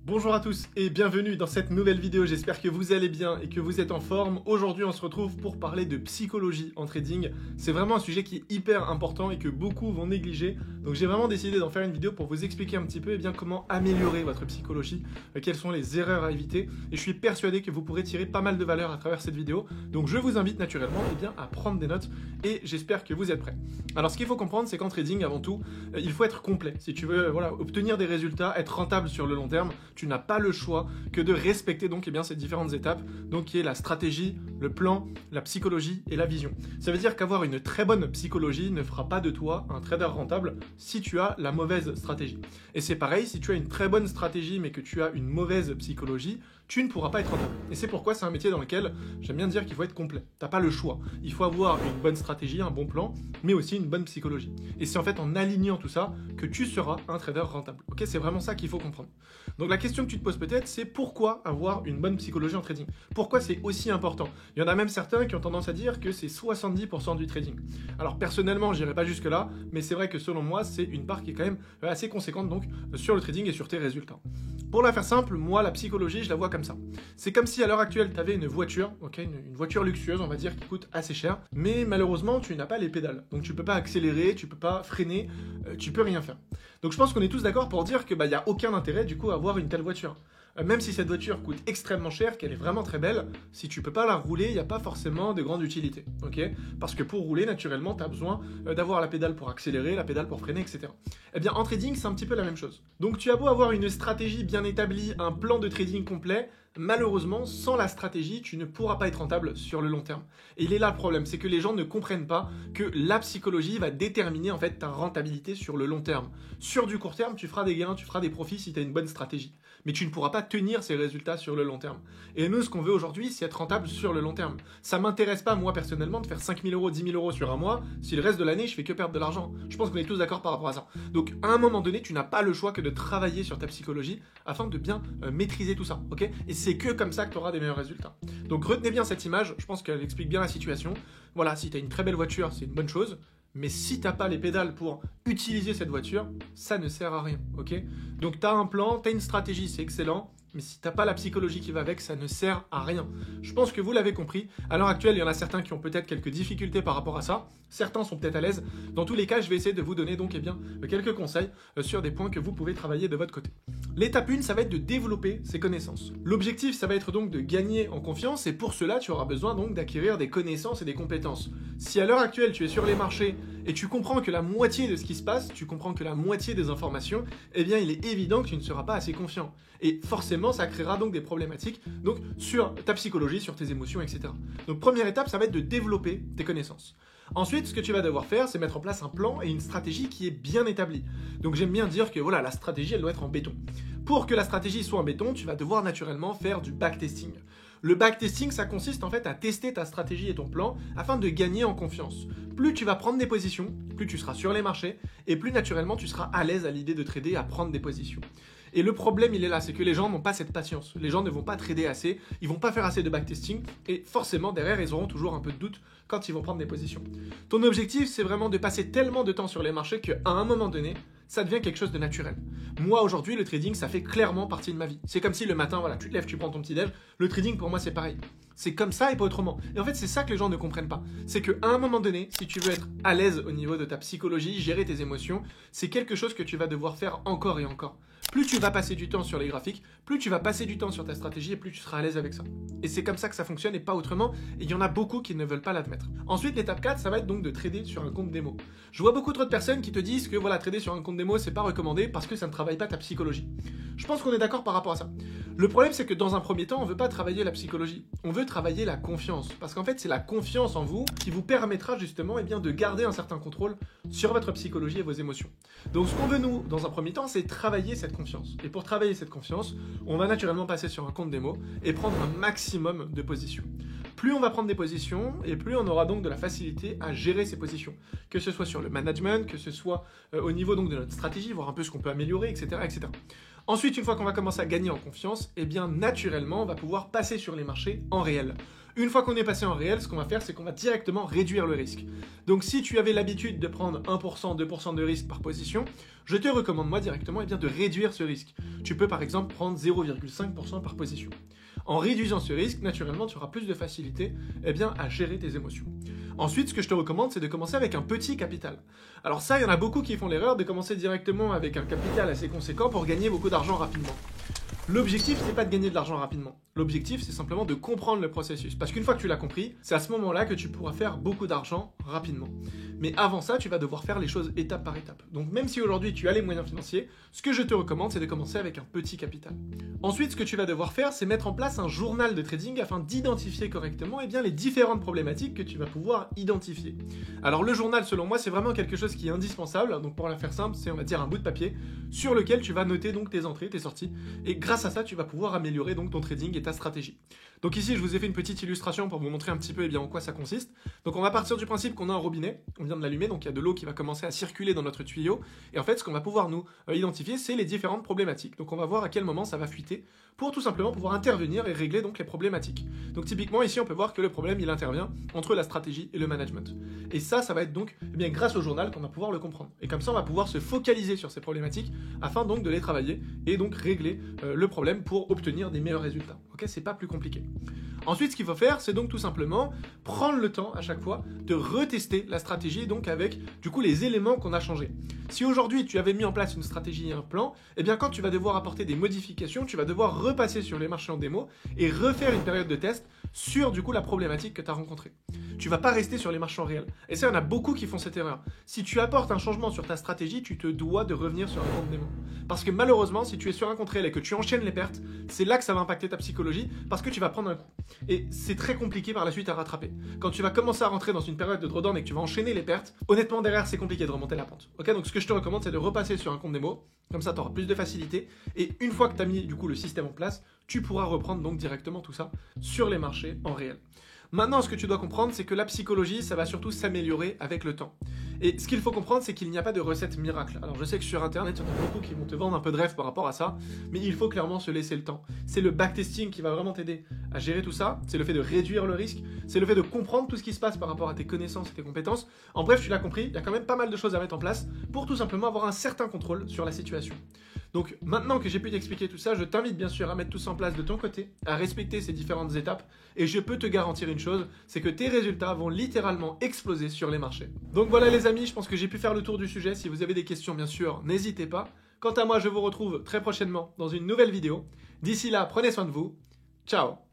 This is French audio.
Bonjour à tous et bienvenue dans cette nouvelle vidéo, j'espère que vous allez bien et que vous êtes en forme. Aujourd'hui on se retrouve pour parler de psychologie en trading. C'est vraiment un sujet qui est hyper important et que beaucoup vont négliger. Donc j'ai vraiment décidé d'en faire une vidéo pour vous expliquer un petit peu comment améliorer votre psychologie, quelles sont les erreurs à éviter. Et je suis persuadé que vous pourrez tirer pas mal de valeur à travers cette vidéo. Donc je vous invite naturellement à prendre des notes et j'espère que vous êtes prêts. Alors ce qu'il faut comprendre, c'est qu'en trading, avant tout, il faut être complet. Si tu veux obtenir des résultats, être rentable sur le long terme, tu n'as pas le choix que de respecter donc ces différentes étapes, donc qui est la stratégie, le plan, la psychologie et la vision. Ça veut dire qu'avoir une très bonne psychologie ne fera pas de toi un trader rentable si tu as la mauvaise stratégie. Et c'est pareil, si tu as une très bonne stratégie mais que tu as une mauvaise psychologie, tu ne pourras pas être rentable. Et c'est pourquoi c'est un métier dans lequel j'aime bien dire qu'il faut être complet. Tu n'as pas le choix. Il faut avoir une bonne stratégie, un bon plan, mais aussi une bonne psychologie. Et c'est en fait en alignant tout ça que tu seras un trader rentable. Ok, c'est vraiment ça qu'il faut comprendre. Donc la question que tu te poses peut-être, c'est pourquoi avoir une bonne psychologie en trading? Pourquoi c'est aussi important? Il y en a même certains qui ont tendance à dire que c'est 70% du trading. Alors personnellement, j'irai pas jusque là, mais c'est vrai que selon moi, c'est une part qui est quand même assez conséquente donc sur le trading et sur tes résultats. Pour la faire simple, moi, la psychologie, je la vois comme ça. C'est comme si à l'heure actuelle, tu avais une voiture, une voiture luxueuse, on va dire, qui coûte assez cher, mais malheureusement, tu n'as pas les pédales. Donc tu peux pas accélérer, tu peux pas freiner, tu peux rien faire. Donc je pense qu'on est tous d'accord pour dire que y a aucun intérêt du coup à avoir une telle voiture. Même si cette voiture coûte extrêmement cher, qu'elle est vraiment très belle, si tu peux pas la rouler, il n'y a pas forcément de grande utilité. Parce que pour rouler, naturellement, tu as besoin d'avoir la pédale pour accélérer, la pédale pour freiner, etc. Eh bien, en trading, c'est un petit peu la même chose. Donc tu as beau avoir une stratégie bien établie, un plan de trading complet, malheureusement, sans la stratégie, tu ne pourras pas être rentable sur le long terme. Et il est là le problème, c'est que les gens ne comprennent pas que la psychologie va déterminer en fait ta rentabilité sur le long terme. Sur du court terme, tu feras des gains, tu feras des profits si tu as une bonne stratégie. Mais tu ne pourras pas tenir ces résultats sur le long terme. Et nous, ce qu'on veut aujourd'hui, c'est être rentable sur le long terme. Ça m'intéresse pas, moi, personnellement, de faire 5 000 euros, 10 000 euros sur un mois, si le reste de l'année, je fais que perdre de l'argent. Je pense qu'on est tous d'accord par rapport à ça. Donc, à un moment donné, tu n'as pas le choix que de travailler sur ta psychologie afin de bien maîtriser tout ça, ok? Et c'est que comme ça que tu auras des meilleurs résultats. Donc, retenez bien cette image, je pense qu'elle explique bien la situation. Voilà, si tu as une très belle voiture, c'est une bonne chose. Mais si tu n'as pas les pédales pour utiliser cette voiture, ça ne sert à rien, ok? Donc tu as un plan, tu as une stratégie, c'est excellent, mais si tu n'as pas la psychologie qui va avec, ça ne sert à rien. Je pense que vous l'avez compris. À l'heure actuelle, il y en a certains qui ont peut-être quelques difficultés par rapport à ça. Certains sont peut-être à l'aise. Dans tous les cas, je vais essayer de vous donner donc quelques conseils sur des points que vous pouvez travailler de votre côté. L'étape 1, ça va être de développer ses connaissances. L'objectif, ça va être donc de gagner en confiance et pour cela, tu auras besoin donc d'acquérir des connaissances et des compétences. Si à l'heure actuelle, tu es sur les marchés et tu comprends que la moitié de ce qui se passe, tu comprends que la moitié des informations, eh bien, il est évident que tu ne seras pas assez confiant. Et forcément, ça créera donc des problématiques donc, sur ta psychologie, sur tes émotions, etc. Donc, première étape, ça va être de développer tes connaissances. Ensuite, ce que tu vas devoir faire, c'est mettre en place un plan et une stratégie qui est bien établie. Donc j'aime bien dire que voilà, la stratégie, elle doit être en béton. Pour que la stratégie soit en béton, tu vas devoir naturellement faire du backtesting. Le backtesting, ça consiste en fait à tester ta stratégie et ton plan afin de gagner en confiance. Plus tu vas prendre des positions, plus tu seras sur les marchés et plus naturellement tu seras à l'aise à l'idée de trader, à prendre des positions. Et le problème, il est là, c'est que les gens n'ont pas cette patience. Les gens ne vont pas trader assez, ils vont pas faire assez de backtesting et forcément, derrière, ils auront toujours un peu de doute quand ils vont prendre des positions. Ton objectif, c'est vraiment de passer tellement de temps sur les marchés qu'à un moment donné, ça devient quelque chose de naturel. Moi, aujourd'hui, le trading, ça fait clairement partie de ma vie. C'est comme si le matin, voilà, tu te lèves, tu prends ton petit déj. Le trading, pour moi, c'est pareil. C'est comme ça et pas autrement. Et en fait, c'est ça que les gens ne comprennent pas. C'est qu'à un moment donné, si tu veux être à l'aise au niveau de ta psychologie, gérer tes émotions, c'est quelque chose que tu vas devoir faire encore et encore. Plus tu vas passer du temps sur les graphiques, plus tu vas passer du temps sur ta stratégie et plus tu seras à l'aise avec ça. Et c'est comme ça que ça fonctionne et pas autrement. Et il y en a beaucoup qui ne veulent pas l'admettre. Ensuite, l'étape 4, ça va être donc de trader sur un compte démo. Je vois beaucoup trop de personnes qui te disent que voilà, trader sur un compte démo, c'est pas recommandé parce que ça ne travaille pas ta psychologie. Je pense qu'on est d'accord par rapport à ça. Le problème, c'est que dans un premier temps, on ne veut pas travailler la psychologie. On veut travailler la confiance. Parce qu'en fait, c'est la confiance en vous qui vous permettra justement de garder un certain contrôle sur votre psychologie et vos émotions. Donc ce qu'on veut nous, dans un premier temps, c'est travailler cette confiance. Et pour travailler cette confiance, on va naturellement passer sur un compte démo et prendre un maximum de positions. Plus on va prendre des positions et plus on aura donc de la facilité à gérer ces positions. Que ce soit sur le management, que ce soit au niveau donc de notre stratégie, voir un peu ce qu'on peut améliorer, etc., etc. Ensuite, une fois qu'on va commencer à gagner en confiance, eh bien naturellement, on va pouvoir passer sur les marchés en réel. Une fois qu'on est passé en réel, ce qu'on va faire, c'est qu'on va directement réduire le risque. Donc si tu avais l'habitude de prendre 1%, 2% de risque par position, je te recommande moi directement de réduire ce risque. Tu peux par exemple prendre 0,5% par position. En réduisant ce risque, naturellement, tu auras plus de facilité à gérer tes émotions. Ensuite, ce que je te recommande, c'est de commencer avec un petit capital. Alors ça, il y en a beaucoup qui font l'erreur de commencer directement avec un capital assez conséquent pour gagner beaucoup d'argent rapidement. L'objectif, c'est pas de gagner de l'argent rapidement. L'objectif, c'est simplement de comprendre le processus. Parce qu'une fois que tu l'as compris, c'est à ce moment-là que tu pourras faire beaucoup d'argent rapidement. Mais avant ça, tu vas devoir faire les choses étape par étape. Donc même si aujourd'hui tu as les moyens financiers, ce que je te recommande, c'est de commencer avec un petit capital. Ensuite, ce que tu vas devoir faire, c'est mettre en place un journal de trading afin d'identifier correctement les différentes problématiques que tu vas pouvoir identifier. Alors le journal, selon moi, c'est vraiment quelque chose qui est indispensable. Donc pour la faire simple, c'est on va dire un bout de papier sur lequel tu vas noter donc tes entrées, tes sorties. Et grâce à ça, tu vas pouvoir améliorer donc ton trading et ta stratégie. Donc ici, je vous ai fait une petite illustration pour vous montrer un petit peu en quoi ça consiste. Donc on va partir du principe qu'on a un robinet, on vient de l'allumer, donc il y a de l'eau qui va commencer à circuler dans notre tuyau. Et en fait, ce qu'on va pouvoir nous identifier, c'est les différentes problématiques. Donc on va voir à quel moment ça va fuiter pour tout simplement pouvoir intervenir et régler donc les problématiques. Donc typiquement ici, on peut voir que le problème, il intervient entre la stratégie et le management. Et ça va être donc grâce au journal qu'on va pouvoir le comprendre. Et comme ça, on va pouvoir se focaliser sur ces problématiques afin donc de les travailler et donc régler le problème pour obtenir des meilleurs résultats. Ok, c'est pas plus compliqué. Ensuite, ce qu'il faut faire, c'est donc tout simplement prendre le temps à chaque fois de retester la stratégie donc avec du coup les éléments qu'on a changés. Si aujourd'hui tu avais mis en place une stratégie et un plan, quand tu vas devoir apporter des modifications, tu vas devoir repasser sur les marchés en démo et refaire une période de test sur du coup la problématique que tu as rencontrée. Tu vas pas rester sur les marchés en réel. Et ça, il y en a beaucoup qui font cette erreur. Si tu apportes un changement sur ta stratégie, tu te dois de revenir sur un compte démo. Parce que malheureusement, si tu es sur un compte réel et que tu enchaînes les pertes, c'est là que ça va impacter ta psychologie parce que tu vas prendre un coup. Et c'est très compliqué par la suite à rattraper. Quand tu vas commencer à rentrer dans une période de drawdown et que tu vas enchaîner les pertes, honnêtement derrière c'est compliqué de remonter la pente. Ok, donc ce que je te recommande, c'est de repasser sur un compte démo. Comme ça, tu auras plus de facilité. Et une fois que tu as mis du coup le système en place, tu pourras reprendre donc directement tout ça sur les marchés en réel. Maintenant, ce que tu dois comprendre, c'est que la psychologie, ça va surtout s'améliorer avec le temps. Et ce qu'il faut comprendre, c'est qu'il n'y a pas de recette miracle. Alors je sais que sur internet, il y en a beaucoup qui vont te vendre un peu de rêve par rapport à ça, mais il faut clairement se laisser le temps. C'est le backtesting qui va vraiment t'aider à gérer tout ça, c'est le fait de réduire le risque, c'est le fait de comprendre tout ce qui se passe par rapport à tes connaissances et tes compétences. En bref, tu l'as compris, il y a quand même pas mal de choses à mettre en place pour tout simplement avoir un certain contrôle sur la situation. Donc maintenant que j'ai pu t'expliquer tout ça, je t'invite bien sûr à mettre tout ça en place de ton côté, à respecter ces différentes étapes, et je peux te garantir une chose, c'est que tes résultats vont littéralement exploser sur les marchés. Donc voilà les amis, je pense que j'ai pu faire le tour du sujet. Si vous avez des questions bien sûr, n'hésitez pas. Quant à moi, je vous retrouve très prochainement dans une nouvelle vidéo. D'ici là, prenez soin de vous. Ciao!